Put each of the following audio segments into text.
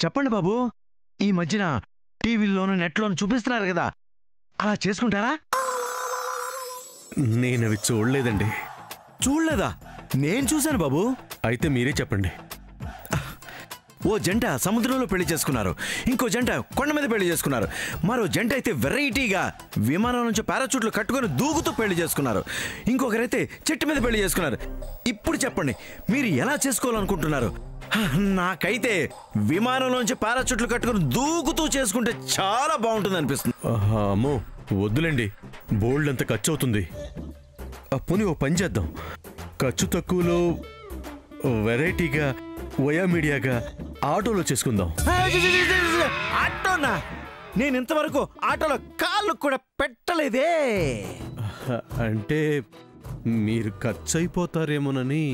చెప్పండి బాబు. ఈ మధ్యన టీవీలోను నెట్లోను చూపిస్తున్నారు కదా, అలా చేసుకుంటారా? నేనవి చూడలేదండి. చూడలేదా? నేను చూశాను బాబు. అయితే మీరే చెప్పండి. ఓ జంట సముద్రంలో పెళ్లి చేసుకున్నారు, ఇంకో జంట కొండ మీద పెళ్లి చేసుకున్నారు, మరో జంట అయితే వెరైటీగా విమానం నుంచి పారాచూట్లు కట్టుకొని దూకుతూ పెళ్లి చేసుకున్నారు, ఇంకొకరైతే చెట్టు మీద పెళ్లి చేసుకున్నారు. ఇప్పుడు చెప్పండి, మీరు ఎలా చేసుకోవాలనుకుంటున్నారు? నాకైతే విమానంలోంచి పారాచూట్లు కట్టుకొని దూకుతూ చేసుకుంటే చాలా బాగుంటుంది అనిపిస్తుంది. అమ్మో వద్దులేండి, బోల్డ్ అంత ఖర్చు అవుతుంది. పోనీ ఓ పని చేద్దాం, ఖర్చు తక్కువలో వెరైటీగా వయా మీడియాగా ఆటోలో చేసుకుందాం. ఆటోనా? నేను ఇంతవరకు ఆటోలో కాళ్ళు కూడా పెట్టలేదే. అంటే మీరు ఖర్చు అయిపోతారేమోనని.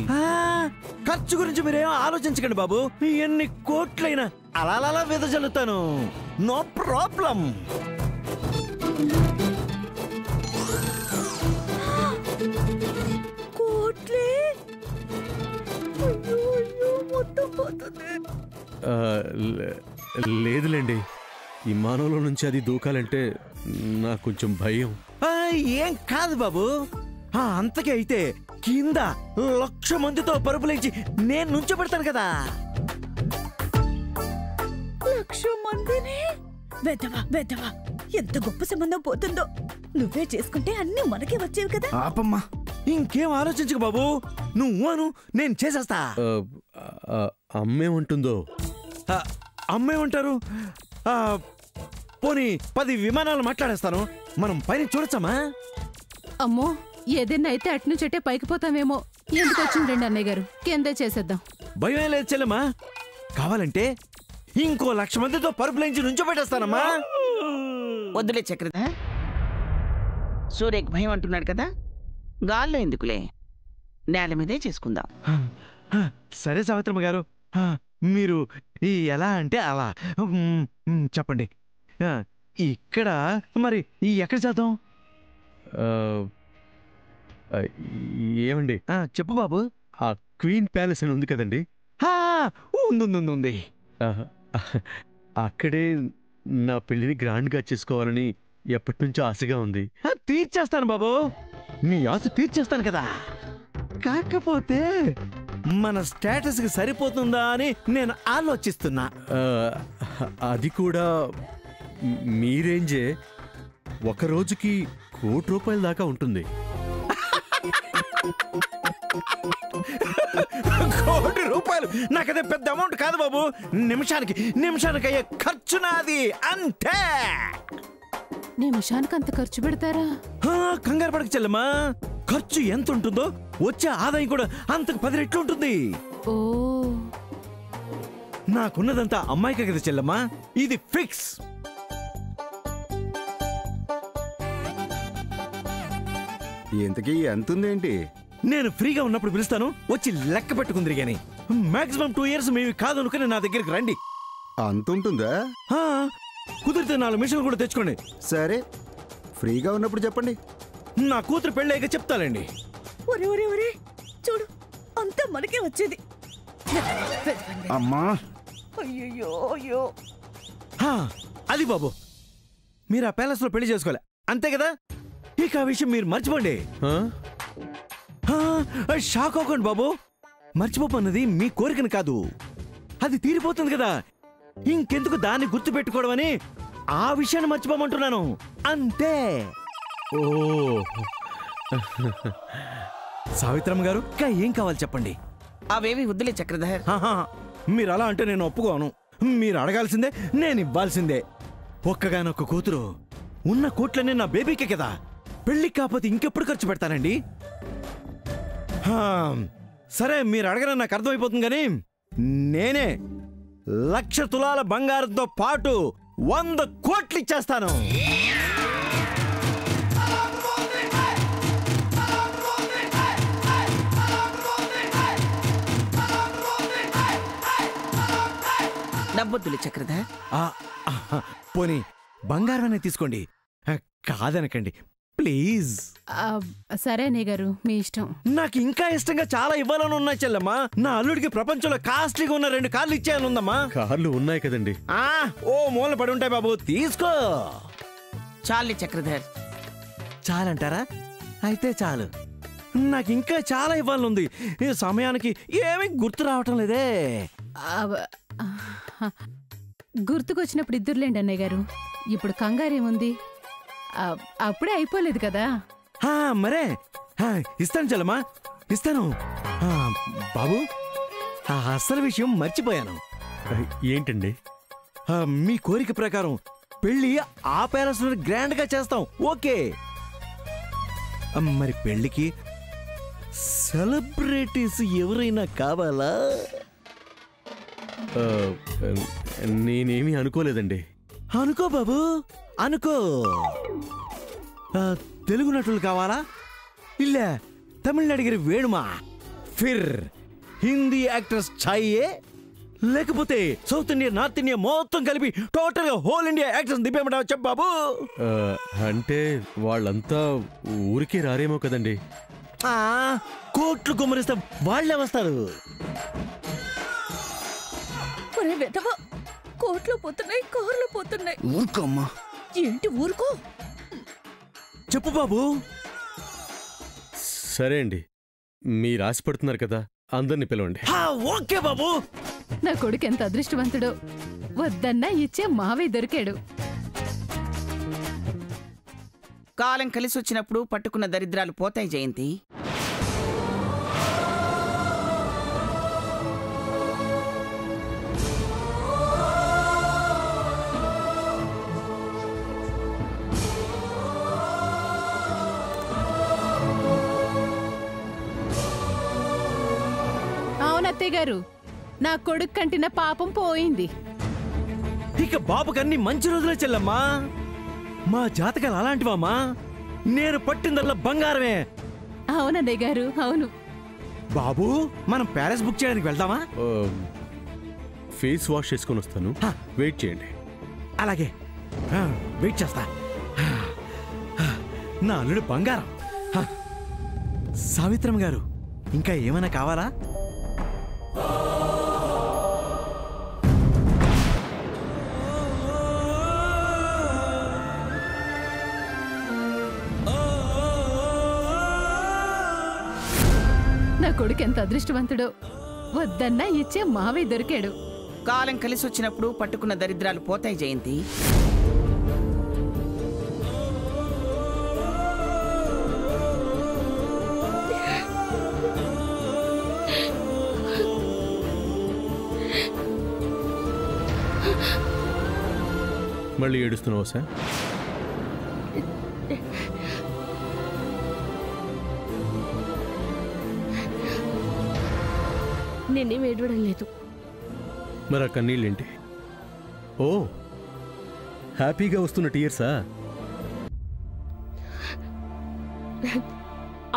ఖర్చు గురించి మీరేమో ఆలోచించకండి బాబు, ఎన్ని కోట్లైనా అలా వెదజల్లుతాను, నో ప్రాబ్లం. లేదులేండి, విమానంలో నుంచి అది దూకాలంటే నాకు కొంచెం భయం. ఏం కాదు బాబు, అంతకే అయితే కింద 1,00,000 మందితో పరుపులేంచి నేను నుంచోబెడతాను కదా. 1,00,000 మందిని? వెదవా ఎంత గొప్ప సంబంధం పోతుందో. నువ్వే చేసుకుంటే అన్ని మనకే వచ్చేవి కదా. ఆపమ్మా, ఇంకేం ఆలోచించకు బాబు, నువ్వు నేను చేసేస్తా. అమ్మేముంటుందో? అమ్మేమంటారు? పోనీ 10 విమానాలు మాట్లాడేస్తాను, మనం పైన చూడొచ్చమ్మా. అమ్మో, ఏదైనా అయితే అట్నుంచటే పైకి పోతామేమో. ఎందుకు వచ్చిండ్రండి అన్నయ్య గారు, కిందే చేసేద్దాం. భయం లేదు చెల్లెమ్మా, కావాలంటే ఇంకో 1,00,000 మందితో పరుపులేంచి నుంచోబెట్టేస్తానమ్మా. వద్దులే చక్రధర్, సూర్యకి భయం అంటున్నాడు కదా, గాల్లో ఎందుకులే, నేల మీదే చేసుకుందాం. సరే సావిత్రమ్మ గారు, మీరు ఎలా అంటే అలా చెప్పండి. ఇక్కడ మరి ఎక్కడ చేద్దాం? ఏమండి, చెప్పు బాబు. ఆ క్వీన్ ప్యాలెస్ అని ఉంది కదండి, ఉంది. అక్కడే నా పెళ్లిని గ్రాండ్గా చేసుకోవాలని ఎప్పటి నుంచో ఆశగా ఉంది. తీర్చేస్తాను బాబు, నీ ఆశ తీర్చేస్తాను కదా. కాకపోతే మన స్టేటస్ కి సరిపోతుందా అని నేను ఆలోచిస్తున్నా. అది కూడా మీ రేంజే, ఒక రోజుకి ₹1,00,00,000 దాకా ఉంటుంది. ₹1,00,00,000 నాకదే పెద్ద అమౌంట్ కాదు బాబు. నిమిషానికి అయ్యే ఖర్చు నాది అంతే. నిమిషానికి అంత ఖర్చు పెడతారా? కంగారు పడక చెల్లమ్మా, ఖర్చు ఎంత ఉంటుందో వచ్చే ఆదాయం కూడా అంతకు 10 రెట్లు ఉంటుంది. ఓ, నాకున్నదంతా అమ్మాయికే కదా చెల్లమ్మా, ఇది ఫిక్స్. ఇంతకీ ఎంతుందేంటి? నేను ఫ్రీగా ఉన్నప్పుడు పిలుస్తాను, వచ్చి లెక్క పెట్టుకుందిరి గాని. మాక్సిమం 2 years మేము కాదు అనుకుని నా దగ్గరికి రండి. అంతుంటుందా? కుదిరితే 4 మిషన్లు కూడా తెచ్చుకోండి. సరే, ఫ్రీగా ఉన్నప్పుడు చెప్పండి, నా కూతురు పెళ్ళాక చెప్తానండి. ఒరే చూడు, అంతా మనకే వచ్చేది. అమ్మా అయ్యో. అది బాబు, మీరు ఆ ప్యాలెస్ లో పెళ్లి చేసుకోలే అంతే కదా, ఇక ఆ విషయం మీరు మర్చిపోండి. షాక్ అవ్వకండి బాబు, మర్చిపోతున్నది మీ కోరికను కాదు, అది తీరిపోతుంది కదా, ఇంకెందుకు దాన్ని గుర్తు పెట్టుకోవడం అని ఆ విషయాన్ని మర్చిపోమంటున్నాను అంతే. ఓ సావిత్రమ్మ గారు, ఇంకా ఏం కావాలి చెప్పండి. అవేవి వద్దులే చక్రధర్. మీరు అలా అంటే నేను ఒప్పుకోను. మీరు అడగాల్సిందే, నేను ఇవ్వాల్సిందే. ఒక్కగానొక్క కూతురు, ఉన్న కోట్లనే నా బేబీకే కదా, పెళ్లి కాకపోతే ఇంకెప్పుడు ఖర్చు పెడతానండి? సరే, మీరు అడగరని నాకు అర్థమైపోతుంది, కానీ నేనే 1,00,000 తులాల బంగారంతో పాటు 100 కోట్లు ఇచ్చేస్తాను. డబ్బొద్దులే చక్రధర్. పోనీ బంగారం తీసుకోండి, కాదనకండి, ప్లీజ్. సరే అన్నయ్య గారు, మీ ఇష్టం. నాకు ఇంకా ఇష్టంగా చాలా ఇవ్వాలని ఉన్నాయి చెల్లమ్మా. నా అల్లుడికి ప్రపంచంలో కాస్ట్లీగా ఉన్న 2 కార్లు ఇచ్చేయాలని ఉందమ్మా. కార్లు ఉన్నాయి కదండి. ఓ మూల పడి ఉంటాయి బాబు, తీసుకో. చాలు చక్రధర్. చాలంటారా? అయితే చాలు. నాకు ఇంకా చాలా ఇవ్వాలనుంది. ఈ సమయానికి ఏమీ గుర్తు రావటం లేదే. గుర్తుకొచ్చినప్పుడు ఇద్దరులేండి అన్నయ్య గారు. ఇప్పుడు కంగారేముంది? అప్పుడే అయిపోలేదు కదా. మరే ఇస్తాను చెల్లమ్మా, ఇస్తాను. బాబు, అసలు విషయం మర్చిపోయాను. ఏంటండి? మీ కోరిక ప్రకారం పెళ్లి ఆ ప్యాలెస్ లో గ్రాండ్ గా చేస్తాం. ఓకే. మరి పెళ్లికి సెలబ్రిటీస్ ఎవరైనా కావాలా? నేనేమీ అనుకోలేదండి. అనుకో బాబు, అనుకో. తెలుగు నటులు కావాలా? ఇల్ల తమిళనాడు వేణుమా? ఫిర్ హిందీ యాక్టర్స్ చాయే? లేకపోతే సౌత్ ఇండియా, నార్త్ ఇండియా మొత్తం కలిపి టోటల్ గా హోల్ ఇండియా యాక్టర్స్ దింపేమంటావా చెప్పు బాబు. అంటే వాళ్ళంతా ఊరికే రారేమో కదండి. కోట్లు గుమ్మరిస్తే వాళ్ళే వస్తారు. కోట్లు పోతున్నాయి, కార్లు పోతున్నాయి. ఊరుకోమ్మా. ఏంటి ఊరుకో? చెప్పు బాబు. సరే అండి, మీరు ఆశపడుతున్నారు కదా, అందరిని పిలవండి. ఓకే బాబు. నా కొడుకు ఎంత అదృష్టవంతుడో, వద్దన్నా ఇచ్చే మావే దొరికాడు. కాలం కలిసి వచ్చినప్పుడు పట్టుకున్న దరిద్రాలు పోతాయి జయంతి. అవునత్తయ్య గారు, నా కొడుకు కంటిన పాపం పోయింది. ఇక బాబుకన్నీ మంచి రోజులే చెల్లమ్మా. మా జాతకాలు అలాంటివమ్మా. నేను పట్టిందల్లా బంగారమే. అవునన్నయ్య గారు, అవును. బాబు, మనం ప్యాలెస్ బుక్ చేయడానికి వెళ్దామా? ఫేస్ వాష్ చేసుకొని వస్తాను, వెయిట్ చేయండి. అలాగే, వెయిట్ చేస్తా. నా అల్లుడు బంగారం. సావిత్రమ్మ గారు, ఇంకా ఏమైనా కావాలా? నా కొడుకు ఎంత అదృష్టవంతుడో, వద్దన్నా ఇచ్చే మావే దొరికాడు. కాలం కలిసి వచ్చినప్పుడు పట్టుకున్న దరిద్రాలు పోతాయి జయంతి. మళ్ళీ ఏడుస్తున్నావా సార్? నేనేం ఏడవడం లేదు. మరి ఆ కన్నీళ్ళేంటి? ఓ, హ్యాపీగా వస్తున్న టీయర్సా?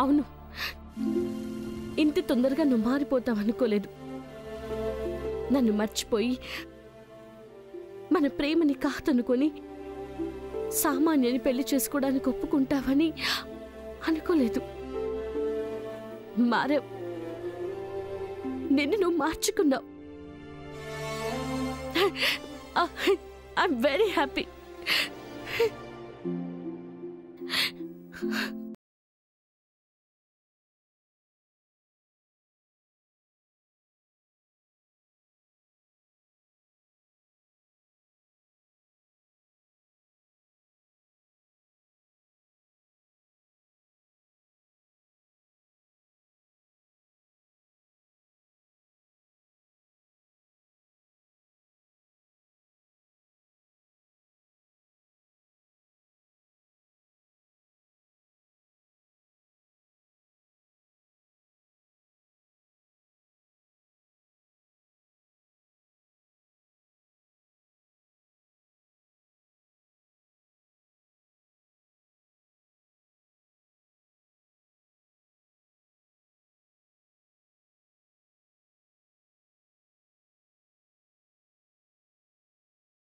అవును, ఇంత తొందరగా నువ్వు మారిపోతావనుకోలేదు. నన్ను మర్చిపోయి మన ప్రేమని కాదనుకొని సామాన్యని పెళ్లి చేసుకోవడానికి ఒప్పుకుంటావని అనుకోలేదు. మారావు, నిన్ను నువ్వు మార్చుకున్నావు. I'm very happy.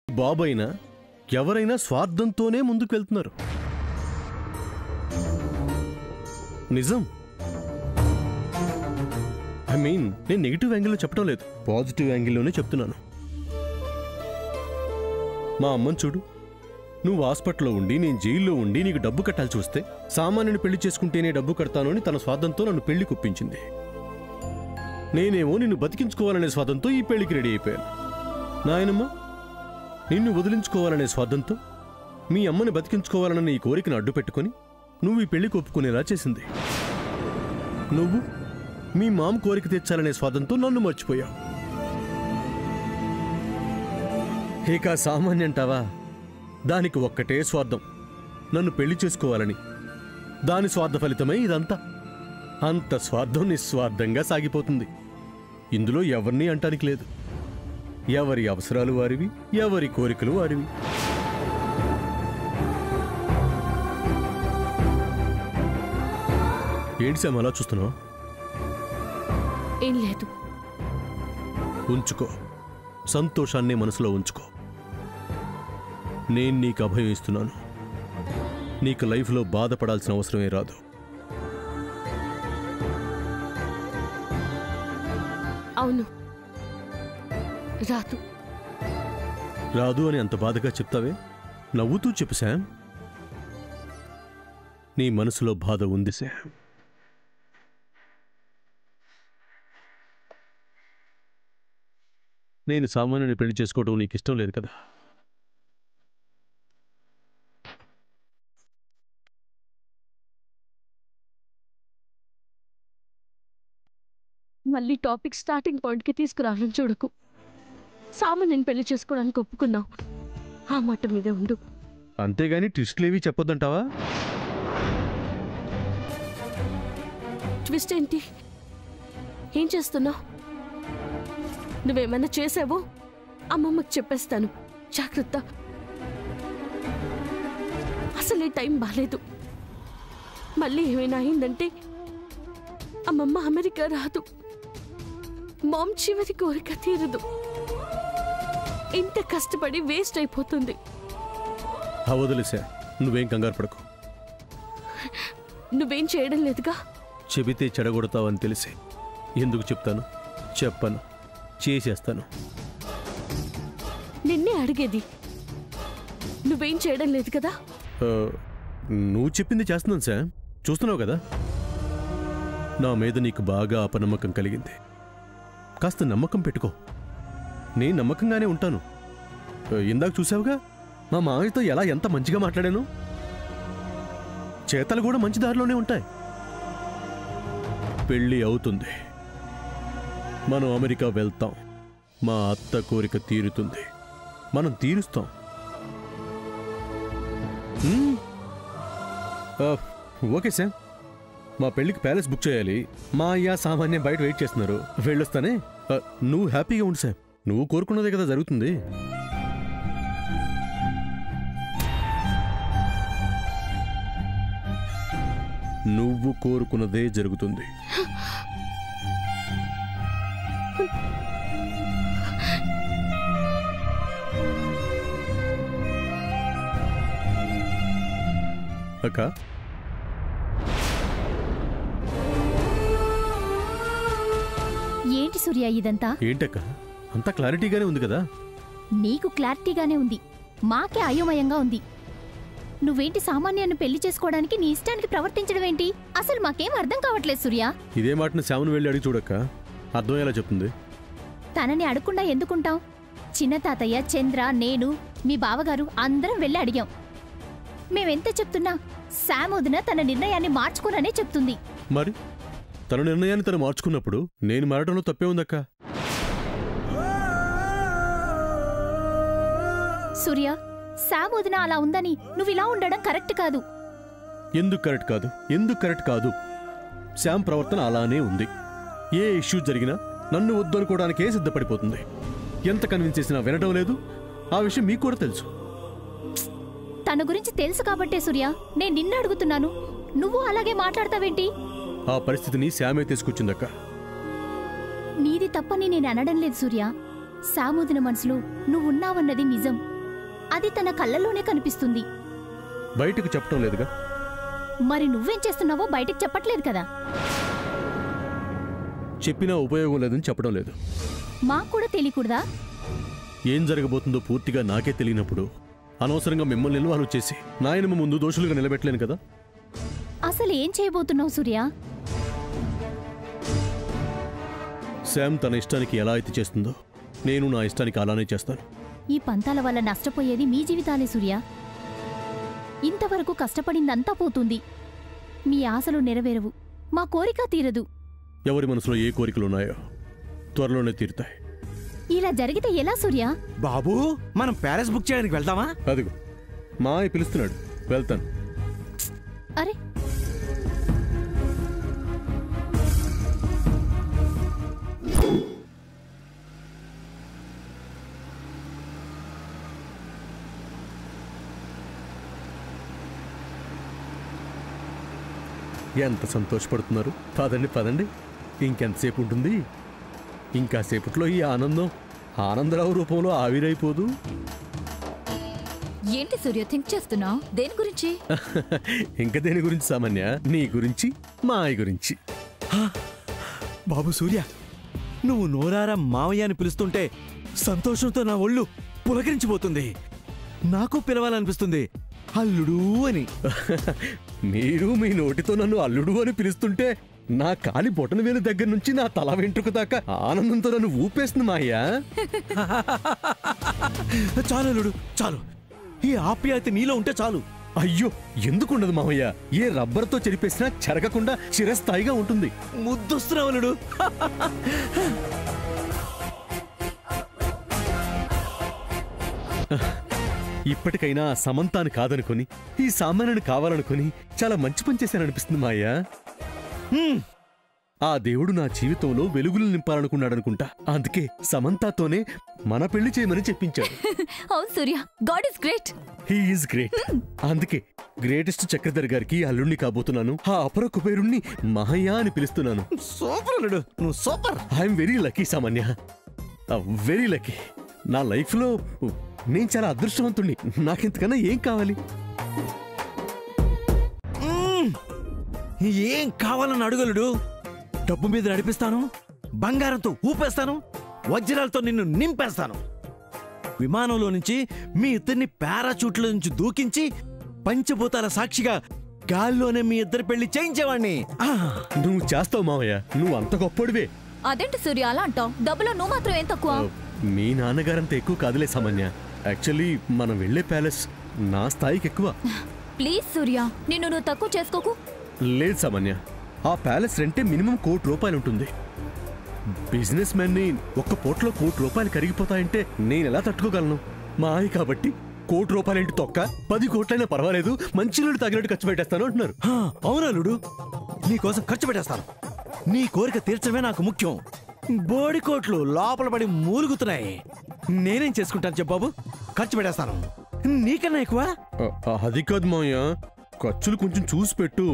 బాబైనా ఎవరైనా స్వార్థంతోనే ముందుకు వెళ్తున్నారు. నిజం. ఐ మీన్ నేను నెగిటివ్ యాంగిల్లో చెప్పడం లేదు, పాజిటివ్ యాంగిల్లోనే చెప్తున్నాను. మా అమ్మని చూడు, నువ్వు హాస్పిటల్లో ఉండి నేను జైల్లో ఉండి నీకు డబ్బు కట్టాల్సి వస్తే సామాన్యుని పెళ్లి చేసుకుంటేనే డబ్బు కడతాను అని తన స్వార్థంతో నన్ను పెళ్లి కుప్పించింది. నేనేమో నిన్ను బతికించుకోవాలనే స్వార్థంతో ఈ పెళ్లికి రెడీ అయిపోయాను. నాయనమ్మ నిన్ను వదిలించుకోవాలనే స్వార్థంతో మీ అమ్మని బతికించుకోవాలన్న నీ కోరికను అడ్డు పెట్టుకుని నువ్వు ఈ పెళ్లికి ఒప్పుకునేలా చేసింది. నువ్వు మీ మామ కోరిక తెచ్చాలనే స్వార్థంతో నన్ను మర్చిపోయావు. ఇక సామాన్య అంటావా? దానికి ఒక్కటే స్వార్థం, నన్ను పెళ్లి చేసుకోవాలని. దాని స్వార్థ ఫలితమే ఇదంతా. అంత స్వార్థం నిస్వార్థంగా సాగిపోతుంది. ఇందులో ఎవరిని అంటానికి లేదు. ఎవరి అవసరాలు వారివి, ఎవరి కోరికలు వారివి. ఏంటి సామ్ అలా చూస్తున్నావు? ఏం లేదు. ఉంచుకో, సంతోషాన్ని మనసులో ఉంచుకో. నేను నీకు అభయం ఇస్తున్నాను. నీకు లైఫ్లో బాధపడాల్సిన అవసరమే రాదు. అవును, రాదు. రాదు అని అంత బాధగా చెప్తావే? నవ్వుతూ చెప్పు శామ్. నీ మనసులో బాధ ఉంది శామ్. నేను సామాన్యుని పెళ్లి చేసుకోవడం నీకు ఇష్టం లేదు కదా? మళ్ళీ టాపిక్ స్టార్టింగ్ పాయింట్కి తీసుకురావడం చూడకు. సామాన్యుని పెళ్లి చేసుకోవడానికి ఒప్పుకున్నావు, ఆ మాట మీదే ఉండు. అంతేగాని ట్విస్ట్లేవి చెప్పొద్దంటావా? ట్విస్ట్ ఏంటి? ఏం చేస్తున్నావు? నువ్వేమైనా చేసావో అమ్మమ్మకి చెప్పేస్తాను, జాగ్రత్త. అసలే టైం బాలేదు. మళ్ళీ ఏమైనా అయిందంటే అమ్మమ్మ అమెరికా రాదు, మామ్ చివరి కోరిక తీరదు. ఇంత కష్టపడి వేస్ట్ అయిపోతుంది. వదిలేసా, నువ్వేం కంగారు పడకు. నువ్వేం చేయడం లేదుగా. చెబితే చెడగొడతావని తెలిసి ఎందుకు చెప్తాను? చెప్పను, చేసేస్తాను. నిన్నే అడిగేది. నువ్వేం చేయడం లేదు కదా. నువ్వు చెప్పింది చేస్తున్నాను సార్, చూస్తున్నావు కదా. నా మీద నీకు బాగా అపనమ్మకం కలిగింది. కాస్త నమ్మకం పెట్టుకో. నేను నమ్మకంగానే ఉంటాను. ఇందాక చూసావుగా మా మామయ్యతో ఎలా ఎంత మంచిగా మాట్లాడాను. చేతలు కూడా మంచి దారిలోనే ఉంటాయి. పెళ్ళి అవుతుంది, మనం అమెరికా వెళ్తాం. మా అత్త కోరిక తీరుతుంది, మనం తీరుస్తాం. ఓకే సార్, మా పెళ్ళికి ప్యాలెస్ బుక్ చేయాలి. మా అయ్య సామాన్యం బయట వెయిట్ చేస్తున్నారు. వెళ్ళొస్తానే. నువ్వు హ్యాపీగా ఉండు సార్, నువ్వు కోరుకున్నదే కదా జరుగుతుంది. నువ్వు కోరుకున్నదే జరుగుతుంది. అక్క, ఏంటి సూర్య ఇదంతా? ఏంటక్క అంతా క్లారిటీగానే ఉంది కదా? నీకు క్లారిటీగానే ఉంది, మాకే అయోమయంగా ఉంది. నువ్వేంటి సామాన్యాన్ని పెళ్లి చేసుకోవడానికి నీ ఇష్టానికి ప్రవర్తించడం ఏంటి? అసలు మాకేం అర్థం కావట్లేదు సూర్య. ఇదే మాటను శ్యామను వెళ్ళి అడిగి చూడక్క, అర్థం ఎలా చెప్తుంది. తనని అడగకుండా ఎందుకుంటాం? చిన్న తాతయ్య, చంద్ర, నేను, మీ బావగారు అందరం వెళ్ళి అడిగాం. మేమెంత చెప్తున్నా శామ్ వదిన తన నిర్ణయాన్ని మార్చుకోననే చెప్తుంది. మరి తన నిర్ణయాన్ని తను మార్చుకున్నప్పుడు నేను మారడంలో తప్పే ఉందక్క. సూర్య, శామ్ వదిన అలా ఉందని నువ్విలా ఉండడం కరెక్ట్ కాదు. ఎందుకు కరెక్ట్ కాదు? ఎందుకు కరెక్ట్ కాదు? శామ్ ప్రవర్తన అలానే ఉంది. ఏ ఇష్యూ జరిగినా నన్ను వద్దు అనుకోవడానికే సిద్ధపడిపోతుంది. ఎంత కన్విన్స్ చేసినా వినడం లేదు. ఆ విషయం మీకు కూడా తెలుసు. తన గురించి తెలుసు కాబట్టే సూర్య నేను నిన్ను అడుగుతున్నాను, నువ్వు అలాగే మాట్లాడతావేంటి? ఆ పరిస్థితిని శామే తీసుకొచ్చిందక్క. నీది తప్పని నేను అనడం లేదు సూర్య. శామ్ వదిన మనసులో నువ్వున్నావన్నది నిజం. అది తన కళ్ళల్లోనే కనిపిస్తుంది. బయటకు చెప్పడం లేదుగా. మరి నువ్వేం చేస్తున్నావో బయటికి చెప్పట్లేదు కదా. చెప్పినా ఉపయోగం లేదని చెప్పడం లేదు. మాకు కూడా తెలియకూడదా? ఏం జరగబోతుందో పూర్తిగా నాకే తెలియనప్పుడు అనవసరంగా మిమ్మల్ని ఇన్వాల్వ్ చేసి నాయనమ్మ ముందు దోషులుగా నిలబెట్టలేను కదా. అసలు ఏం చేయబోతున్నావు సూర్య? శామ్ తన ఇష్టానికి ఎలా అయితే చేస్తుందో నేను నా ఇష్టానికి అలానే చేస్తాను. ఈ పంతాల వల్ల నష్టపోయేది మీ జీవితాలే సూర్య. ఇంతవరకు కష్టపడిందంతా పోతుంది. మీ ఆశలు నెరవేరవు, మా కోరిక తీరదు. ఎవరి మనసులో ఏ కోరికలున్నాయో త్వరలోనే తీరుతాయి. ఇలా జరిగితే ఎలా సూర్య? బాబు, మనం ప్యాలెస్ బుక్ చేయడానికి వెళ్దామా? అదిగో మాయ పిలుస్తున్నాడు, వెళ్తాను. అరే ఎంత సంతోషపడుతున్నారు. పదండి పదండి, ఇంకెంతసేపు ఉంటుంది? ఇంకాసేపట్లో ఈ ఆనందం ఆనందరావు రూపంలో ఆవిరైపోదు. ఏంటి సూర్య థింక్ చేస్తున్నావు? దేని గురించి? ఇంక దేని గురించి సామాన్య? నీ గురించి, మాయ గురించి. బాబు సూర్య, నువ్వు నోరారా మావయ్య అని పిలుస్తుంటే సంతోషంతో నా ఒళ్ళు పులకరించిపోతుంది. నాకు పిలవాలనిపిస్తుంది అల్లుడు అని. మీరు మీ నోటితో నన్ను అల్లుడు అని పిలుస్తుంటే నా కాలి బొటన వేలు దగ్గర నుంచి నా తల వెంట్రుక దాకా ఆనందంతో నన్ను ఊపేస్తుంది మాయ్యా. చాలు అల్లుడు, చాలు. ఈ ఆప్యాయత నీలో ఉంటే చాలు. అయ్యో, ఎందుకుండదు మావయ్య? ఏ రబ్బర్తో చెరిపేసినా చెరగకుండా చిరస్థాయిగా ఉంటుంది. ముద్దొస్తున్నావు అల్లుడు. ఇప్పటికైనా సమంతాన్ని కాదనుకొని ఈ సామాన్యుని కావాలనుకొని చాలా మంచి పని చేశాననిపిస్తుంది మాయ్యా. ఆ దేవుడు నా జీవితంలో వెలుగులు నింపాలనుకున్నాడనుకుంటా. అందుకే సమంతాతోనే మన పెళ్లి చేయమని చెప్పించాడు. అవును Surya, god is great. He is great. అందుకే గ్రేటెస్ట్ చక్రధర్ గారికి అల్లుణ్ణి కాబోతున్నాను. ఆ అపర కుబేరుణ్ణి మహయ్య అని పిలుస్తున్నాను. సూపర్ అల్లుడు, నువ్వు సూపర్. ఐఎమ్ వెరీ లక్కీ సామాన్య, వెరీ లక్కీ. నా లైఫ్లో నేను చాలా అదృష్టవంతుణ్ణి. నాకింతకన్నా ఏం కావాలి? ఏం కావాలని అడుగలుడు. డబ్బు మీద నడిపిస్తాను, బంగారంతో ఊపేస్తాను, వజ్రాలతో నిన్ను నింపేస్తాను. విమానంలో నుంచి మీ ఇద్దరిని పారాచూట్ల నుంచి దూకించి పంచభూతాల సాక్షిగా గాల్లోనే మీ ఇద్దరి పెళ్లి చేయించేవాణ్ణి. నువ్వు చేస్తావు మావయ్య, నువ్వు అంత గొప్పడివే. అదేంటి సూర్య అలా అంటావు? డబ్బులో నువ్వు మాత్రం ఏం తక్కువ? మీ నాన్నగారంత ఎక్కువ కాదులే సామాన్య. యాక్చువల్లీ మనం వెళ్లే ప్యాలెస్ నా స్థాయికి ఎక్కువ. ప్లీజ్ సూర్య, నిన్ను నువ్వు తక్కువ చేసుకోకు. లేదు సామాన్య, ఆ ప్యాలెస్ రెంటే మినిమం ₹1,00,00,000 ఉంటుంది. బిజినెస్ మ్యాన్ ని ఒక్క పూటలో ₹1,00,00,000 కరిగిపోతాయంటే నేను ఎలా తట్టుకోగలను? మా ఆయ కాబట్టి ₹1,00,00,000 ఏంటి తొక్క, 10 కోట్లైనా పర్వాలేదు, మంచినీళ్ళు తగినట్టు ఖర్చు పెట్టేస్తాను అంటున్నారు. అవునలుడు, నీకోసం ఖర్చు పెట్టేస్తాను. నీ కోరిక తీర్చడమే నాకు ముఖ్యం. బోడి కోట్లు లోపల పడి మూలుగుతున్నాయి. నేనేం చేసుకుంటాను చెప్పు? ఖర్చు పెట్టేస్తాను. నీకన్నా ఎక్కువ? అది కాదు మావయ్య, ఖర్చులు కొంచెం చూసి పెట్టు.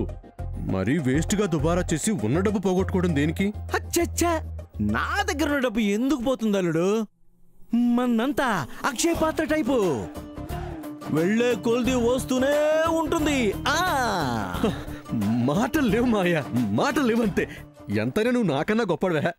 మరీ వేస్ట్ గా దుబారా చేసి ఉన్న డబ్బు పోగొట్టుకోవడం దేనికి? అచ్చచ్చా, నా దగ్గర ఉన్న డబ్బు ఎందుకు పోతుంది అల్లుడు? మన్నంతా అక్షయ పాత్ర టైపు, వెళ్లే కొలిది వస్తూనే ఉంటుంది. మాటలు లేవు మావయ్య, మాటలు లేవంతే. ఎంతైనా నువ్వు నాకన్నా గొప్పడువే.